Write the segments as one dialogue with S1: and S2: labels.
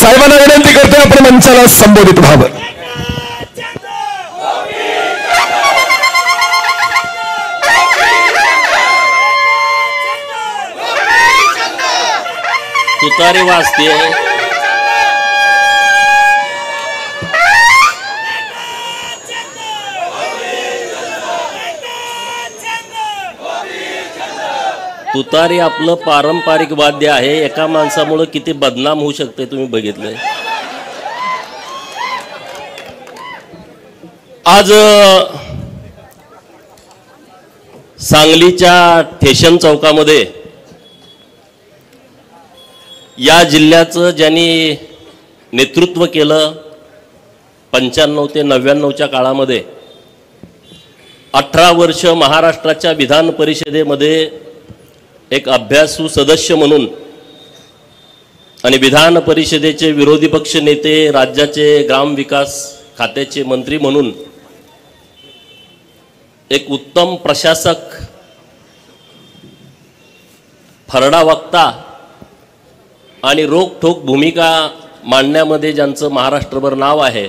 S1: साहेबांना विनंती करतोय आपण मंचाला संबोधित व्हावं.
S2: तुतारी वाजते. तुतारी आपलं पारंपरिक वाद्य आहे. एका माणसामुळे किती बदनाम होऊ शकते तुम्ही बघितलंय. आज सांगलीच्या ठेशन चौकामध्ये या जिल्ह्याचं ज्यांनी नेतृत्व केलं 95 ते 99च्या काळामध्ये 18 वर्ष महाराष्ट्राच्या विधान परिषदेमध्ये एक अभ्यासू सदस्य म्हणून आणि विधान परिषदेचे विरोधी पक्ष नेते, राज्याचे ग्रामविकास खात्याचे मंत्री म्हणून एक उत्तम प्रशासक, फरडा वक्ता आणि रोखठोक भूमिका मांडण्यामध्ये ज्यांचं महाराष्ट्रभर नाव आहे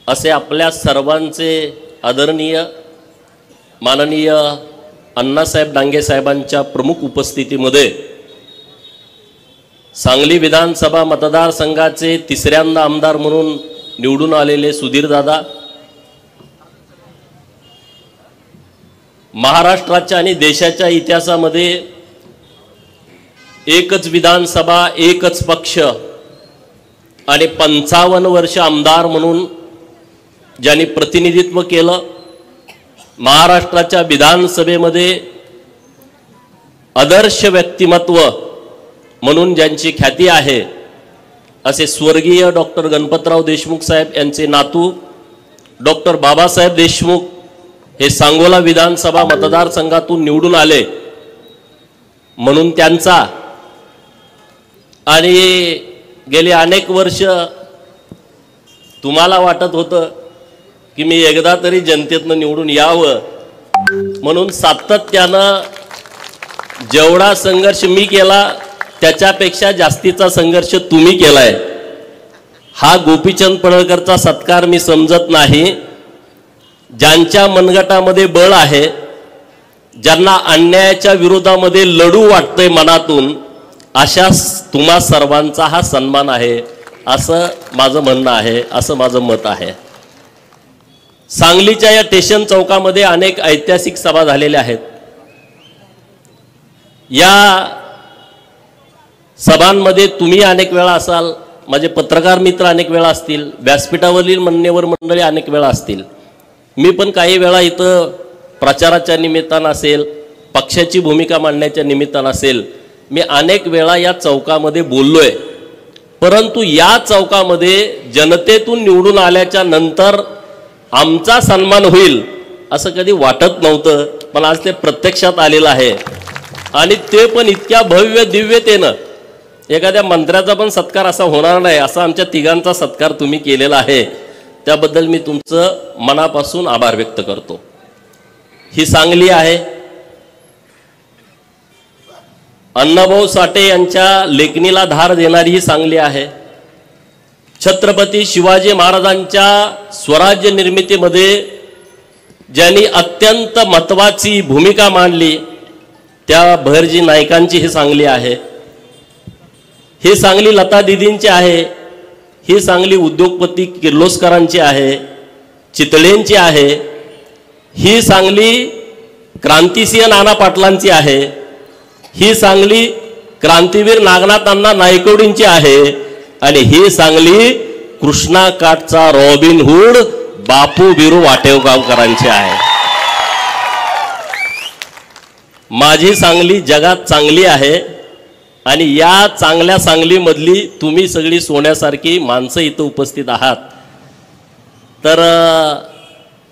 S2: असे आपल्या सर्वांचे आदरणीय माननीय अण्णासाहेब डांगे साहेबांच्या प्रमुख उपस्थितीमध्ये सांगली विधानसभा मतदारसंघाचे तिसऱ्यांदा आमदार म्हणून निवडून आलेले सुधीरदादा, महाराष्ट्राच्या आणि देशाच्या इतिहासामध्ये एकच विधानसभा, एकच पक्ष आणि 55 वर्ष आमदार म्हणून ज्यांनी प्रतिनिधित्व केलं, महाराष्ट्राच्या विधानसभेमध्ये आदर्श व्यक्तिमत्व म्हणून ज्यांची ख्याती आहे असे स्वर्गीय डॉक्टर गणपतराव देशमुख साहेब यांचे नातू डॉक्टर बाबासाहेब देशमुख हे सांगोला विधानसभा मतदारसंघातून निवडून आले. म्हणून त्यांचा आणि गेली अनेक वर्ष तुम्हाला वाटत होतं की मी एकदा तरी जनतेतनं निवडून यावं, म्हणून सातत्यानं जेवढा संघर्ष मी केला त्याच्यापेक्षा जास्तीचा संघर्ष तुम्ही केलाय. हा गोपीचंद पडळकरचा सत्कार मी समजत नाही. ज्यांच्या मनगटामध्ये बळ आहे, ज्यांना अन्यायाच्या विरोधामध्ये लढू वाटतंय मनातून, अशा तुम्हा सर्वांचा हा सन्मान आहे असं माझं म्हणणं आहे, असं माझं मत आहे. सांगलीच्या या स्टेशन चौकामध्ये अनेक ऐतिहासिक सभा झालेल्या आहेत. या सभांमध्ये तुम्ही अनेक वेळा असाल, माझे पत्रकार मित्र अनेक वेळा असतील, व्यासपीठावरील मान्यवर मंडळी अनेक वेळा असतील. मी पण काही वेळा इथं प्रचाराच्या निमित्तानं असेल, पक्षाची भूमिका मांडण्याच्या निमित्तानं असेल, मी अनेक वेळा या चौकामध्ये बोललोय. परंतु या चौकामध्ये जनतेतून निवडून आल्याच्या नंतर आमचा सन्मान होईल असं कधी वाटत नव्हतं, पण आज ते प्रत्यक्षात आलेलं आहे. आणि ते पण इतक्या भव्य दिव्यतेनं. एखाद्या मंत्र्याचा पण सत्कार असा होणार नाही, असा आमच्या तिघांचा सत्कार तुम्ही केलेला आहे. त्याबद्दल मी तुमचं मनापासून आभार व्यक्त करतो. ही सांगली आहे. अण्णाभाऊ साठे यांच्या लेखणीला धार देणारी ही सांगली आहे. छत्रपती शिवाजी महाराजांच्या स्वराज्य निर्मितीमध्ये ज्यांनी अत्यंत महत्त्वाची भूमिका मांडली त्या भैरजी नायकांची ही सांगली आहे. ही सांगली लता दिदींची आहे. ही सांगली उद्योगपती किर्लोस्करांची आहे, चितळेंची आहे. ही सांगली क्रांतिसिंह नाना पाटलांची आहे. ही सांगली क्रांतीवीर नागनाथ अण्णा नायकवडींची आहे. आणि ही सांगली कृष्णा काठचा रॉबिन हुड बापू बिरू वाटेगावकरांची आहे. माझी सांगली जगात चांगली आहे आणि या चांगल्या सांगलीमधली तुम्ही सगळी सोन्यासारखी माणसं इथं उपस्थित आहात. तर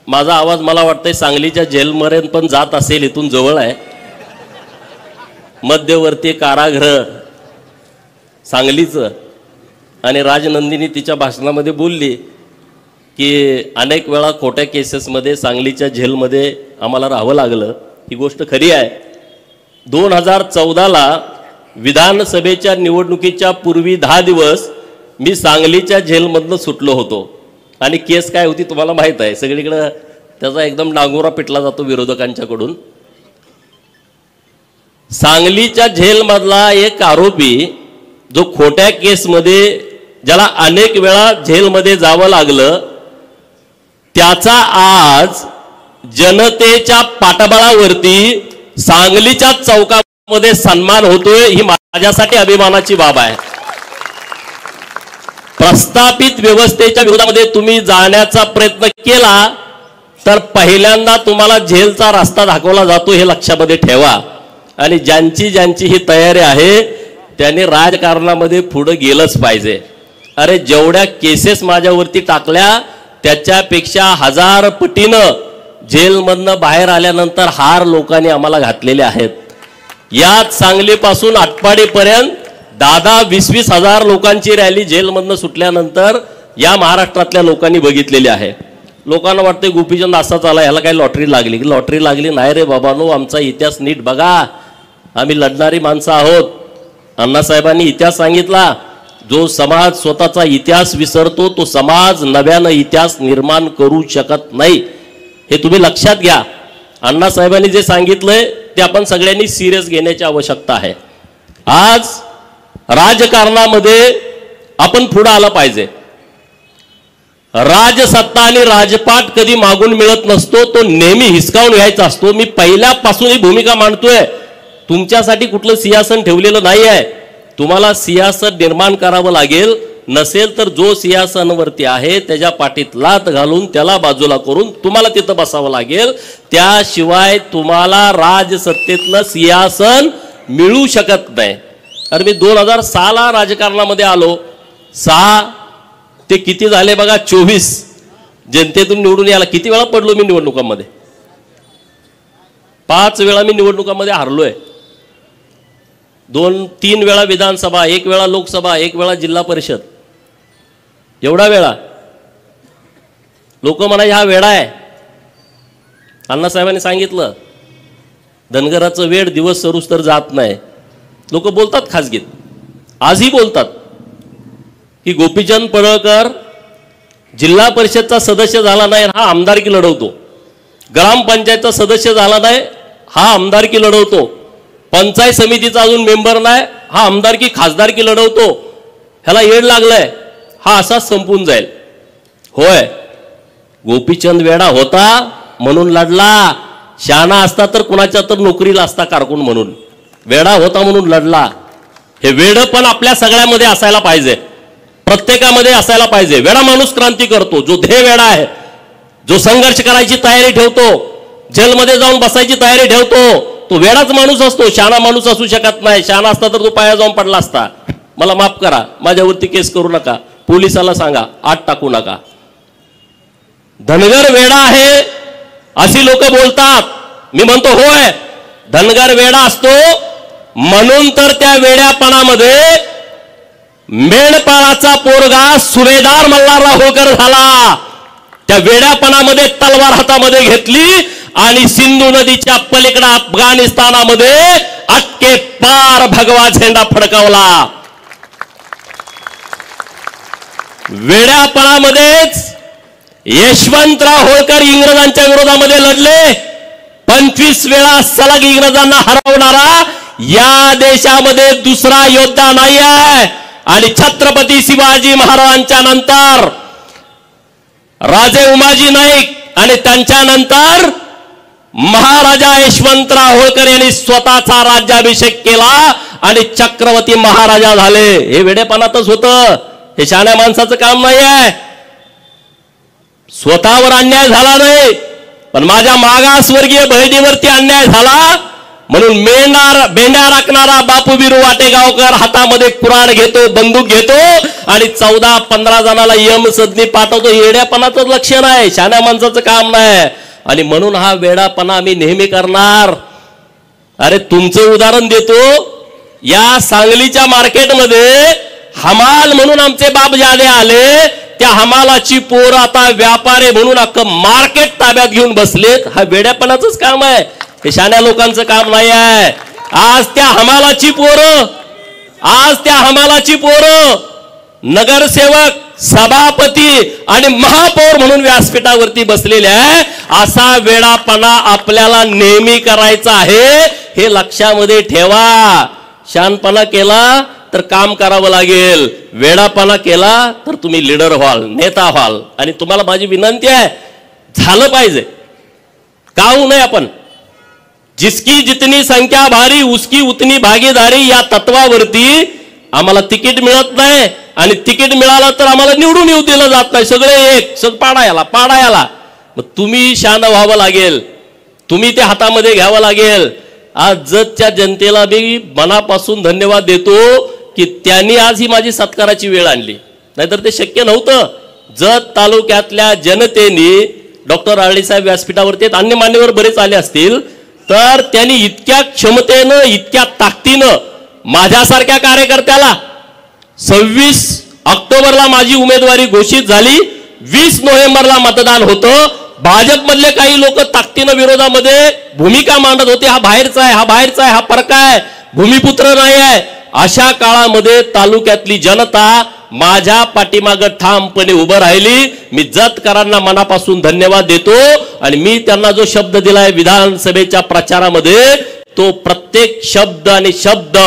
S2: माझा आवाज मला वाटतंय सांगलीच्या जेलमध्ये पण जात असेल, इथून जवळ आहे. मध्यवर्ती कारागृह सांगलीचं. आणि राजनंदिनी तिच्या भाषणामध्ये बोलली की अनेक वेळा खोट्या केसेसमध्ये सांगलीच्या जेलमध्ये आम्हाला राहावं लागलं. ही गोष्ट खरी आहे. 2014ला विधानसभेच्या निवडणुकीच्या पूर्वी 10 दिवस मी सांगलीच्या जेलमधनं सुटलो होतो आणि केस काय होती तुम्हाला माहीत आहे, सगळीकडे त्याचा एकदम डांगोरा पिटला जातो विरोधकांच्याकडून. सांगलीच्या जेलमधला एक आरोपी जो खोट्या केसमध्ये ज्याला अनेक वेळा जेलमध्ये जावं लागलं, त्याचा आज जनतेच्या पाठबळावरती सांगलीच्या चौकामध्ये सन्मान होतोय, ही माझ्यासाठी अभिमानाची बाब आहे. प्रस्थापित व्यवस्थेच्या विरोधामध्ये तुम्ही जाण्याचा प्रयत्न केला तर पहिल्यांदा तुम्हाला जेलचा रस्ता दाखवला जातो, हे लक्षामध्ये ठेवा. आणि ज्यांची ही तयारी आहे त्यांनी राजकारणामध्ये पुढे गेलंच पाहिजे. अरे जेवढ्या केसेस माझ्यावरती टाकल्या त्याच्यापेक्षा 1000 पटीनं जेलमधनं बाहेर आल्यानंतर हार लोकांनी आम्हाला घातलेले आहेत. याच सांगलीपासून आटपाडीपर्यंत 10-20 हजार लोकांची रॅली जेलमधनं सुटल्यानंतर या महाराष्ट्रातल्या लोकांनी बघितलेली आहे. लोकांना वाटते गोपीचंद असाच आला, ह्याला काही लॉटरी लागली. लॉटरी लागली नाही रे बाबांनो, आमचा इतिहास नीट बघा. आम्ही लढणारी माणसं आहोत. अण्णासाहेबांनी इतिहास सांगितला, जो समाज स्वतःचा इतिहास विसरतो तो समाज नव्यानं इतिहास निर्माण करू शकत नाही. हे तुम्ही लक्षात घ्या. अण्णासाहेबांनी जे सांगितलंय ते आपण सगळ्यांनी सिरियस घेण्याची आवश्यकता आहे. आज राजकारणामध्ये आपण पुढे आलं पाहिजे. राजसत्ता आणि राजपाट कधी मागून मिळत नसतो, तो नेहमी हिसकावून घ्यायचा असतो. मी पहिल्यापासून ही भूमिका मांडतोय. तुमच्यासाठी कुठलं सिंहासन ठेवलेलं नाही आहे. तुम्हाला सिंहासन निर्माण करावं लागेल. नसेल तर जो सिंहासनावरती आहे त्याच्या पाठीत लात घालून त्याला बाजूला करून तुम्हाला तिथं बसावं लागेल. त्याशिवाय तुम्हाला राजसत्तेतलं सिंहासन मिळू शकत नाही. अरे मी 2006ला राजकारणामध्ये आलो. 6 ते किती झाले बघा, 24 जनतेतून निवडून यायला किती वेळा पडलो मी निवडणुकांमध्ये. 5 वेळा मी निवडणुकांमध्ये हारलोय. 2-3 वेळा विधानसभा, 1 वेळा लोकसभा, 1 वेळा जिल्हा परिषद. एवढा वेळा लोक म्हणा हा वेळा आहे. अण्णासाहेबांनी सांगितलं धनगराचं वेळ दिवस सरूस तर जात नाही. लोक बोलतात खासगीत, आजही बोलतात की गोपीचंद पडळकर जिल्हा परिषदचा सदस्य झाला नाही हा आमदारकी लढवतो, ग्रामपंचायतचा सदस्य झाला नाही हा आमदारकी लढवतो, पंचायत समितीचा अजून मेंबर नाही हा आमदारकी खासदारकी लढवतो. ह्याला येड लागलंय, हा असाच संपून जाईल. होय, गोपीचंद वेडा होता म्हणून लढला. शहाणा असता तर कुणाच्या तर नोकरीला असता कारकून म्हणून. वेडा होता म्हणून लढला. हे वेड पण आपल्या सगळ्यामध्ये असायला पाहिजे, प्रत्येकामध्ये असायला पाहिजे. वेडा माणूस क्रांती करतो. जो ध्येय वेडा आहे, जो संघर्ष करायची तयारी ठेवतो, जेलमध्ये जाऊन बसायची तयारी ठेवतो, तो वेडाच माणूस असतो. शहाणा माणूस असू शकत नाही. शहाणा असता तर तो पाया जाऊन पडला असता. मला माफ करा, माझ्यावरती केस करू नका, पोलिसाला सांगा, आत टाकू नका. धनगर वेडा आहे अशी लोक बोलतात. मी म्हणतो होय, धनगर वेडा असतो म्हणून तर त्या वेड्यापणामध्ये मेंढपाळाचा पोरगा सुभेदार मल्हारराव होळकर झाला. त्या वेड्यापणामध्ये तलवार हातामध्ये घेतली आणि सिंधू नदीच्या पलीकडे अफगाणिस्तानामध्ये अटके पार भगवा झेंडा फडकावला. वेड्यापणामध्येच यशवंतराव होळकर इंग्रजांच्या विरोधामध्ये लढले. 25 वेळा सलग इंग्रजांना हरवणारा या देशामध्ये दुसरा योद्धा नाही आहे. आणि छत्रपती शिवाजी महाराजांच्या नंतर राजे उमाजी नाईक आणि त्यांच्या नंतर महाराजा यशवंतराव होळकर यांनी स्वतःचा राज्याभिषेक केला आणि चक्रवर्ती महाराजा झाले. हे वेडेपणातच होतं, हे शहाण्या माणसाचं काम नाही आहे. स्वतःवर अन्याय झाला नाही, पण माझ्या मागासवर्गीय बहिणीवरती अन्याय झाला म्हणून मेंढ्या राखणारा बापू बिरू वाटेगावकर हातामध्ये कुऱ्हाड घेतो, बंदूक घेतो आणि 14-15 जणाला यम सदनी पाठवतो. येड्यापणाचं लक्षण आहे, शहाण्या माणसाचं काम नाही. आणि म्हणून हा वेडापणा आम्ही नेहमी करणार. अरे तुमचं उदाहरण देतो, या सांगलीच्या मार्केटमध्ये हमाल म्हणून आमचे बापजादे आले. त्या हमालाची पोर आता व्यापारी म्हणून अख्खं मार्केट ताब्यात घेऊन बसलेत. हा वेड्यापणाचंच काम आहे, हे शहाण्या लोकांचं काम नाही आहे. आज त्या हमालाची पोरं नगरसेवक, सभापती आणि महापौर म्हणून व्यासपीठावरती बसलेले आहे. असा वेडापणा आपल्याला नेहमी करायचा आहे, हे लक्षामध्ये ठेवा. शानपणा केला तर काम करावं लागेल, वेडापणा केला तर तुम्ही लीडर व्हाल, नेता व्हाल. आणि तुम्हाला माझी विनंती आहे, झालं पाहिजे. का होऊ नये आपण? जिसकी जितनी संख्या भारी उसकी उतनी भागीदारी या तत्वावरती आम्हाला तिकीट मिळत नाही, आणि तिकीट मिळालं तर आम्हाला निवडून येऊ दिलं जात नाही. सगळे एक पाडा याला. मग तुम्ही शान व्हावं लागेल, तुम्ही ते हातामध्ये घ्यावं लागेल. आज जतच्या जनतेला मी मनापासून धन्यवाद देतो की त्यांनी आज ही माझी सत्काराची वेळ आणली, नाहीतर ते शक्य नव्हतं. जत तालुक्यातल्या जनतेने डॉक्टर आरळीसाहेब व्यासपीठावरती अन्य मान्यवर बरेच आले असतील, तर त्यांनी इतक्या क्षमतेनं, इतक्या ताकदीनं माझ्यासारख्या कार्यकर्त्याला 26 ऑक्टोबरला माझी उमेदवारी घोषित झाली, 20 नोव्हेंबरला मतदान होतं. भाजपमधले काही लोक ताकदीनं विरोधामध्ये भूमिका मांडत होते, हा बाहेरचा आहे, हा बाहेरचा आहे, हा परका आहे, भूमिपुत्र नाही आहे. अशा काळामध्ये तालुक्यातली जनता माझ्या पाठीमागं ठामपणे उभं राहिली. मी जतकरांना मनापासून धन्यवाद देतो. आणि मी त्यांना जो शब्द दिलाय विधानसभेच्या प्रचारामध्ये, तो प्रत्येक शब्द आणि शब्द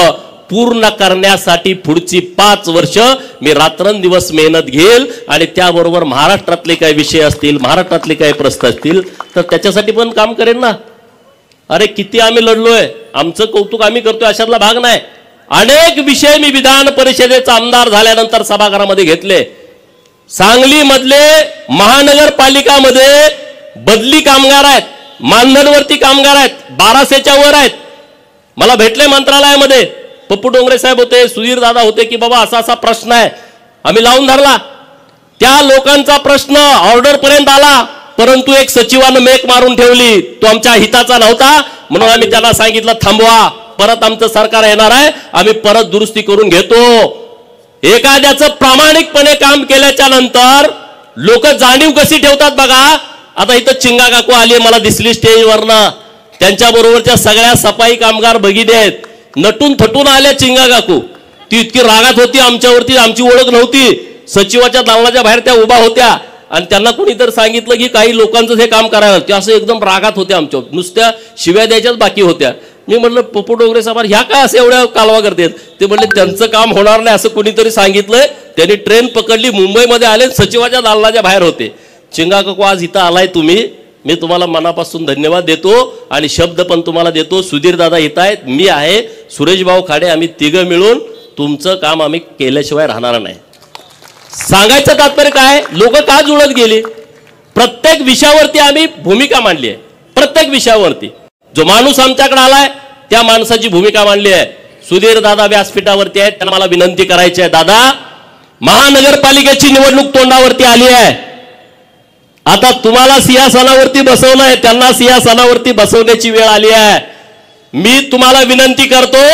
S2: पूर्ण करण्यासाठी पुढची 5 वर्ष मी रात्रंदिवस मेहनत घेईल. आणि त्याबरोबर महाराष्ट्रातले काही विषय असतील, महाराष्ट्रातले काही प्रश्न असतील, तर त्याच्यासाठी पण काम करेन ना. अरे किती आम्ही लढलोय, आमचं कौतुक आम्ही करतोय अशातला भाग नाही. अनेक विषय मी विधान परिषदेचा आमदार झाल्यानंतर सभागृहामध्ये घेतले. सांगली मधले महानगरपालिकामध्ये बदली कामगार आहेत, मानधनवरती कामगार आहेत, 1200च्या वर आहेत. मला भेटले मंत्रालयामध्ये, पप्पू डोंगरे साहेब होते, सुधीर दादा होते, की बाबा असा असा प्रश्न आहे. आम्ही लावून धरला. त्या लोकांचा प्रश्न ऑर्डर पर्यंत आला, परंतु एक सचिवानं मेक मारून ठेवली, तो आमच्या हिताचा नव्हता. म्हणून आम्ही त्यांना सांगितलं थांबवा, परत आमचं सरकार येणार आहे, आम्ही परत दुरुस्ती करून घेतो. एखाद्याचं प्रामाणिकपणे काम केल्याच्या नंतर लोक जाणीव कशी ठेवतात बघा. आता इथं चिंगा काकू आली, मला दिसली स्टेजवरनं, त्यांच्या बरोबरच्या सगळ्या सफाई कामगार भगिनी आहेत, नटून थटून आल्या चिंगा काकू. ती इतकी रागात होती आमच्यावरती, आमची ओळख नव्हती. सचिवाच्या दालनाच्या बाहेर त्या उभा होत्या, आणि त्यांना कोणीतरी सांगितलं की काही लोकांचं हे काम करायला, ते असं एकदम रागात होते आमच्यावर, नुसत्या शिव्या द्यायच्याच बाकी होत्या. मी म्हटलं पप्पू डोंगरे साहेब ह्या काय असं एवढ्या कालवा करतात? ते म्हणले त्यांचं काम होणार नाही असं कोणीतरी सांगितलंय. त्यांनी ट्रेन पकडली, मुंबईमध्ये आले, सचिवाच्या दालनाच्या बाहेर होते. चिंगा काकू आज इथं आलाय तुम्ही, मी तुम्हाला मनापासून धन्यवाद देतो. आणि शब्द पण तुम्हाला देतो. सुधीर दादा इथं आहेत, मी आहे, सुरेश भाऊ खाडे, आम्ही तिघं मिळून तुमचं काम आम्ही केल्याशिवाय राहणार नाही. सांगायचं तात्पर्य काय, लोक का जुळत गेली? प्रत्येक विषयावरती आम्ही भूमिका मांडली आहे. प्रत्येक विषयावरती जो माणूस आमच्याकडे आलाय त्या माणसाची भूमिका मांडली आहे. सुधीर दादा व्यासपीठावरती आहेत, त्यांना मला विनंती करायची आहे, दादा महानगरपालिकेची निवडणूक तोंडावरती आली आहे. आता तुम्हाला सिंहासनावरती बसवलं आहे, त्यांना सिंहासनावरती बसवण्याची वेळ आली आहे. मी तुम्हाला विनंती करतो,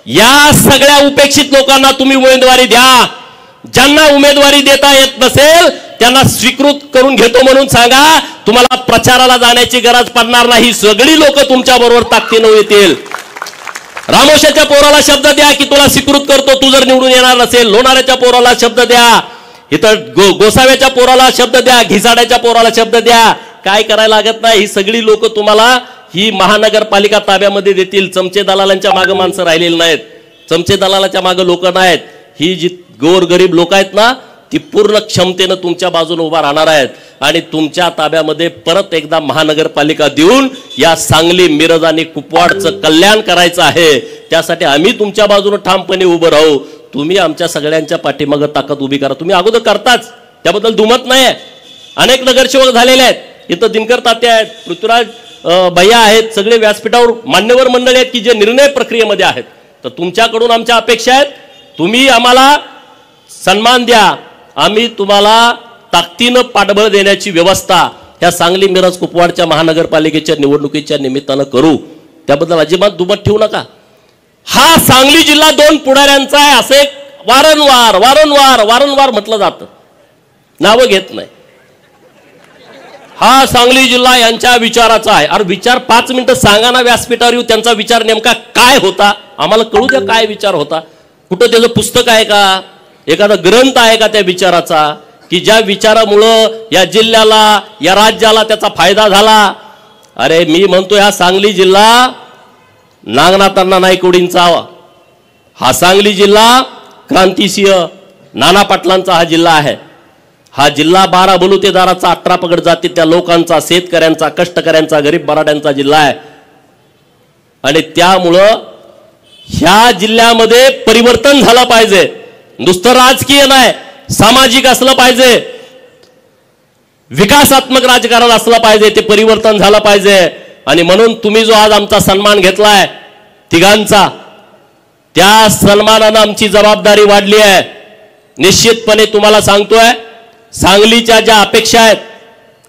S2: या सगळ्या उपेक्षित लोकांना तुम्ही उमेदवारी द्या. ज्यांना उमेदवारी देता येत नसेल त्यांना स्वीकृत करून घेतो म्हणून सांगा. तुम्हाला प्रचाराला जाण्याची गरज पडणार नाही, सगळी लोक तुमच्या बरोबर ताकदीने येतील. रामोशाच्या पोराला शब्द द्या की तुला स्वीकृत करतो, तू जर निवडून येणार नसेल. लोणाऱ्याच्या पोराला शब्द द्या, इथं गोसाव्याच्या पोराला शब्द द्या, घिसाड्याच्या पोराला शब्द द्या. काय करायला लागत नाही, ही सगळी लोक तुम्हाला ही महानगरपालिका ताब्यामध्ये देतील. चमचे दलालांच्या मागे माणसं राहिलेली नाहीत, चमचे दलालाच्या मागे लोक नाहीत. ही जी गोरगरीब लोक आहेत ना, ती पूर्ण क्षमतेनं तुमच्या बाजूने उभा राहणार आहेत. आणि तुमच्या ताब्यामध्ये परत एकदा महानगरपालिका देऊन या सांगली, मिरज आणि कुपवाडचं कल्याण करायचं आहे. त्यासाठी आम्ही तुमच्या बाजूने ठामपणे उभं राहू. तुम्ही आमच्या सगळ्यांच्या पाठीमागं ताकद उभी करा. तुम्ही अगोदर करताच, त्याबद्दल दुमत नाही आहे. अनेक नगरसेवक झालेले आहेत, इथं दिनकर तात्या आहेत, पृथ्वीराज भैया आहेत, सगळे व्यासपीठावर मान्यवर मंडळी आहेत की जे निर्णय प्रक्रियेमध्ये आहेत. तर तुमच्याकडून आमच्या अपेक्षा आहेत, तुम्ही आम्हाला सन्मान द्या. आम्ही तुम्हाला ताकदीनं पाठबळ देण्याची व्यवस्था ह्या सांगली, मिरज, कुपवाडच्या महानगरपालिकेच्या निवडणुकीच्या निमित्तानं करू. त्याबद्दल अजिबात दुमत ठेवू नका. हा सांगली जिल्हा 2 पुढाऱ्यांचा आहे असे वारंवार वारंवार वारंवार म्हटलं जातं, नावं घेत नाही. हा सांगली जिल्हा यांच्या विचाराचा आहे. अरे विचार 5 मिनिटं सांगा ना व्यासपीठावर येऊ, त्यांचा विचार नेमका काय होता आम्हाला कळू द्या. काय विचार होता, कुठं त्याचं पुस्तक आहे का? एखादा ग्रंथ आहे का त्या विचाराचा की ज्या विचारामुळं या जिल्ह्याला या राज्याला त्याचा फायदा झाला? अरे मी म्हणतो हा सांगली जिल्हा नागनाथांना नायकवडींचा हा सांगली जिल्हा क्रांतिसिंह नाना पाटलांचा हा जिल्हा आहे. हा जिल्हा 12 बलुतेदाराचा 18 पगड जातीच्या लोकांचा, शेतकऱ्यांचा, कष्टकऱ्यांचा, गरीब मराठ्यांचा जिल्हा आहे. आणि त्यामुळं ह्या जिल्ह्यामध्ये परिवर्तन झालं पाहिजे. नुसतं राजकीय नाही, सामाजिक असलं पाहिजे, विकासात्मक राजकारण असलं पाहिजे, ते परिवर्तन झालं पाहिजे. आणि म्हणून तुम्ही जो आज आमचा सन्मान घेतलाय तिघांचा, त्या सन्मानानं आमची जबाबदारी वाढली आहे. निश्चितपणे तुम्हाला सांगतोय, सांगलीच्या ज्या अपेक्षा आहेत,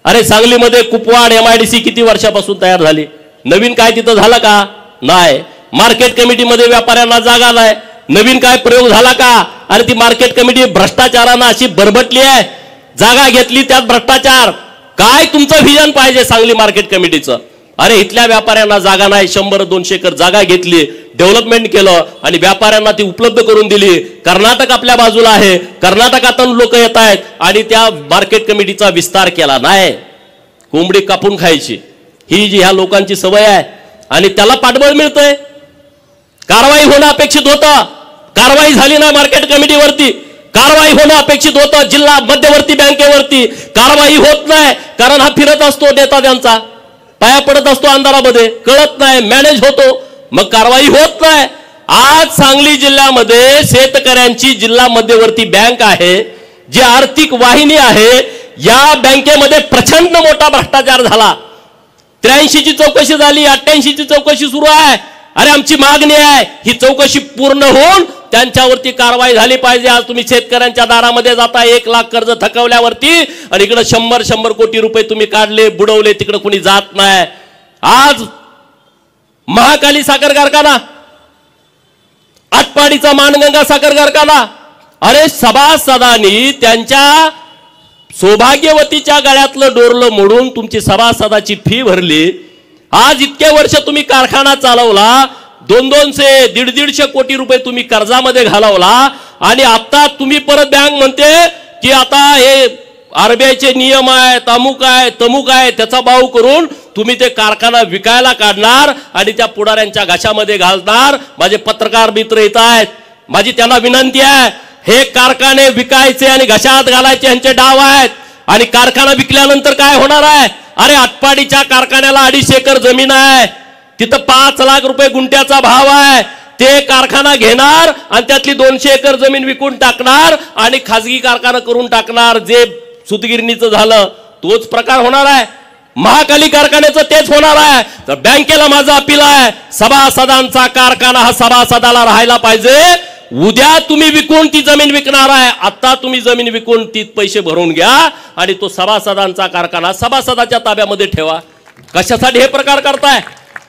S2: अरे सांगलीमध्ये कुपवाड MIDC किती वर्षापासून तयार झाली, नवीन काय तिथं झालं का? नाही. मार्केट कमिटीमध्ये व्यापाऱ्यांना जागा नाही, नवीन काय प्रयोग झाला का? अरे ती मार्केट कमिटी भ्रष्टाचारानं अशी बरबटली आहे, जागा घेतली त्यात भ्रष्टाचार. काय तुमचं व्हिजन पाहिजे सांगली मार्केट कमिटीचं? अरे इथल्या व्यापाऱ्यांना जागा नाही, 100-200 एकर जागा घेतली, डेव्हलपमेंट केलं आणि व्यापाऱ्यांना ती उपलब्ध करून दिली. कर्नाटक आपल्या बाजूला आहे, कर्नाटकातून लोक येत आहेत आणि त्या मार्केट कमिटीचा विस्तार केला नाही. कोंबडी कापून खायची ही जी ह्या लोकांची सवय आहे आणि त्याला पाठबळ मिळतंय. कारवाई होणं अपेक्षित होतं, कारवाई झाली नाही. मार्केट कमिटीवरती कारवाई होणं अपेक्षित होतं, जिल्हा मध्यवर्ती बँकेवरती कारवाई होत नाही. कारण हा फिरत असतो नेता, त्यांचा पाया पडत असतो अंधारामध्ये, कळत नाही, मॅनेज होतो, मग कारवाई होत नाही. आज सांगली जिल्ह्यामध्ये शेतकऱ्यांची जिल्हा मध्यवर्ती बँक आहे, जी आर्थिक वाहिनी आहे, या बँकेमध्ये प्रचंड मोठा भ्रष्टाचार झाला. 83 ची चौकशी झाली, 88 ची चौकशी सुरू आहे. अरे आमची मागणी आहे ही चौकशी पूर्ण होऊन त्यांच्यावरती कारवाई झाली पाहिजे. आज तुम्ही शेतकऱ्यांच्या दारामध्ये जाता 1 लाख कर्ज थकवल्यावरती आणि इकडे 100 कोटी रुपये तुम्ही काढले, बुडवले, तिकडे कोणी जात नाही. आज महाकाली साखर कारखाना, आटपाडीचा मानगंगा साखर कारखाना, अरे सभासदांनी त्यांच्या सौभाग्यवतीच्या गळ्यातलं डोरलं मोडून तुमची सभासदाची फी भरली. आज इतके वर्ष तुम्ही कारखाना चालवला, 200 150 कोटी रुपये तुम्ही कर्जामध्ये घालवला आणि आता तुम्ही परत बँक म्हणते की आता हे RBIचे नियम आहेत, अमुक आहे, तमुक आहे, त्याचा बाऊ करून तुम्ही ते कारखाना विकायला काढणार आणि त्या पुढाऱ्यांच्या घशामध्ये घालणार. माझे पत्रकार मित्र येत आहेत, माझी त्यांना विनंती आहे, हे कारखाने विकायचे आणि घशात घालायचे यांचे डाव आहेत. आणि कारखाना विकल्यानंतर काय होणार आहे? अरे आटपाडीच्या कारखान्याला 250 एकर जमीन आहे, तिथं 5 लाख रुपये गुंठ्याचा भाव आहे. ते कारखाना घेणार आणि त्यातली 200 एकर जमीन विकून टाकणार आणि खाजगी कारखाना करून टाकणार. जे सुतगिरणीचं झालं तोच प्रकार होणार आहे, महाकाली कारखान्याचं तेच होणार आहे. तर बँकेला माझं अपील आहे, सभासदांचा कारखाना हा सभासदाला राहायला पाहिजे. उद्या तुम्ही विकून ती जमीन विकणार आहे, आता तुम्ही जमीन विकून ती पैसे भरून घ्या आणि तो सभासदांचा कारखाना सभासदाच्या ताब्यामध्ये ठेवा. कशासाठी हे प्रकार करताय?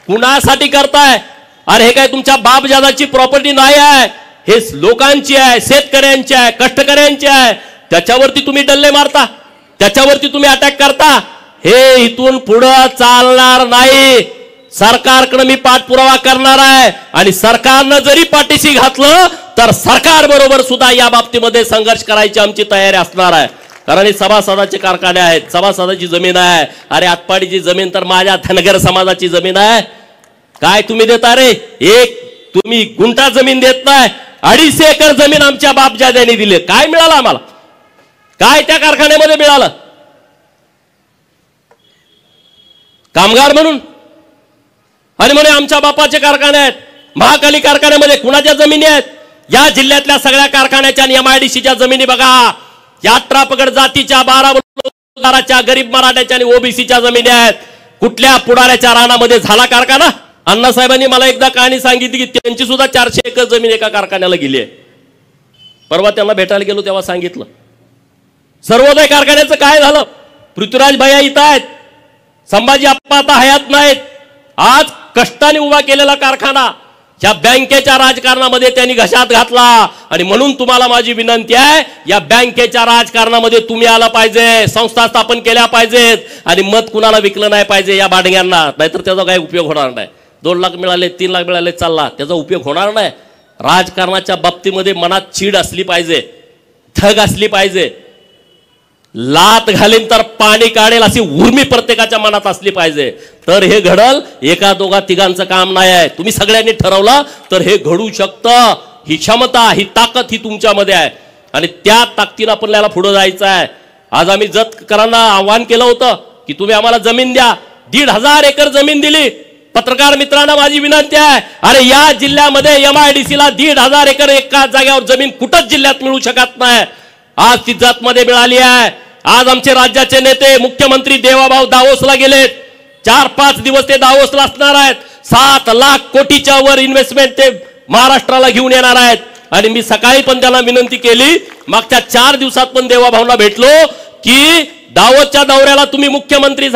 S2: कुणासाठी करताय? अरे हे काय तुमच्या बापजादाची प्रॉपर्टी नाही आहे, हे लोकांची आहे, शेतकऱ्यांची आहे, कष्टकऱ्यांची आहे. त्याच्यावरती तुम्ही डल्ले मारता, त्याच्यावरती तुम्ही अटॅक करता. हे इथून पुढे चालणार नाही. सरकारकडे मी पाठपुरावा करणार आहे आणि सरकारनं जरी पाठीशी घातलं तर सरकार बरोबर सुद्धा या बाबतीमध्ये संघर्ष करायची आमची तयारी असणार आहे. कारण हे सभासदाचे कारखाने आहेत, सभासदाची जमीन आहे. अरे आटपाडीची जमीन तर माझ्या धनगर समाजाची जमीन आहे. काय तुम्ही देता रे? एक तुम्ही गुंठा जमीन देत नाही, 250 एकर जमीन आमच्या बापजाद्यांनी दिली. काय मिळालं आम्हाला? काय त्या कारखान्यामध्ये मिळालं? कामगार म्हणून आणि म्हणे आमच्या बापाचे कारखाने आहेत. महाकाली कारखान्यामध्ये कुणाच्या जमिनी आहेत? या जिल्ह्यातल्या सगळ्या कारखान्याच्या आणि MIDCच्या जमिनी बघा. या 18 पगड जातीच्या, 12 बलुतेदाराच्या, गरीब मराठ्याच्या आणि OBCच्या जमिनी आहेत. कुठल्या पुढाऱ्याच्या रानामध्ये झाला कारखाना? अण्णासाहेबांनी मला एकदा कहाणी सांगितली की त्यांची सुद्धा 400 एकर जमीन एका कारखान्याला गेली आहे. परवा त्यांना भेटायला गेलो तेव्हा सांगितलं. सर्वोदय कारखान्याचं काय झालं? पृथ्वीराज भैया इथं आहेत, संभाजी आप्पा आता हयात नाहीत. आज कष्टाने उभा केलेला कारखाना या बँकेच्या राजकारणामध्ये त्यांनी घशात घातला. आणि म्हणून तुम्हाला माझी विनंती आहे, या बँकेच्या राजकारणामध्ये तुम्ही आला पाहिजे, संस्था स्थापन केल्या पाहिजेत आणि मत कुणाला विकलं नाही पाहिजे या बाडग्यांना. नाहीतर त्याचा काही उपयोग होणार नाही. 2 लाख मिळाले, 3 लाख मिळाले, चालला, त्याचा उपयोग होणार नाही. राजकारणाच्या बाबतीमध्ये मनात चीड असली पाहिजे. धग असली पाहिजे, लात घालीन तर पाणी काढेल अशी उर्मी प्रत्येकाच्या मनात असली पाहिजे, तर हे घडल. एका दोघा तिघांचं काम नाही आहे. तुम्ही सगळ्यांनी ठरवलं तर हे घडू शकतं. ही क्षमता, ही ताकद ही तुमच्यामध्ये आहे आणि त्या ताकदीनं आपल्याला पुढे जायचं आहे. आज आम्ही जतकरांना आव्हान केलं होतं की तुम्ही आम्हाला जमीन द्या. 1,500 एकर जमीन दिली. पत्रकार मित्रांना माझी विनंती आहे, अरे या जिल्ह्यामध्ये MIDC ला 1,500 एकर एका जागेवर जमीन कुठंच जिल्ह्यात मिळू शकत नाही. आज ती जतमध्ये मिळाली आहे. आज आमचे राज्याचे नेते मुख्यमंत्री देवाभाऊ दावोसला गेलेत. 4-5 दिवस ते दावोसला असणार आहेत. 7 लाख कोटीच्या वर इन्व्हेस्टमेंट ते महाराष्ट्राला घेऊन येणार आहेत. आणि मी सकाळी पण त्यांना विनंती केली, मागच्या 4 दिवसात पण देवाभाऊला भेटलो की दावोसच्या दौऱ्याला तुम्ही मुख्यमंत्री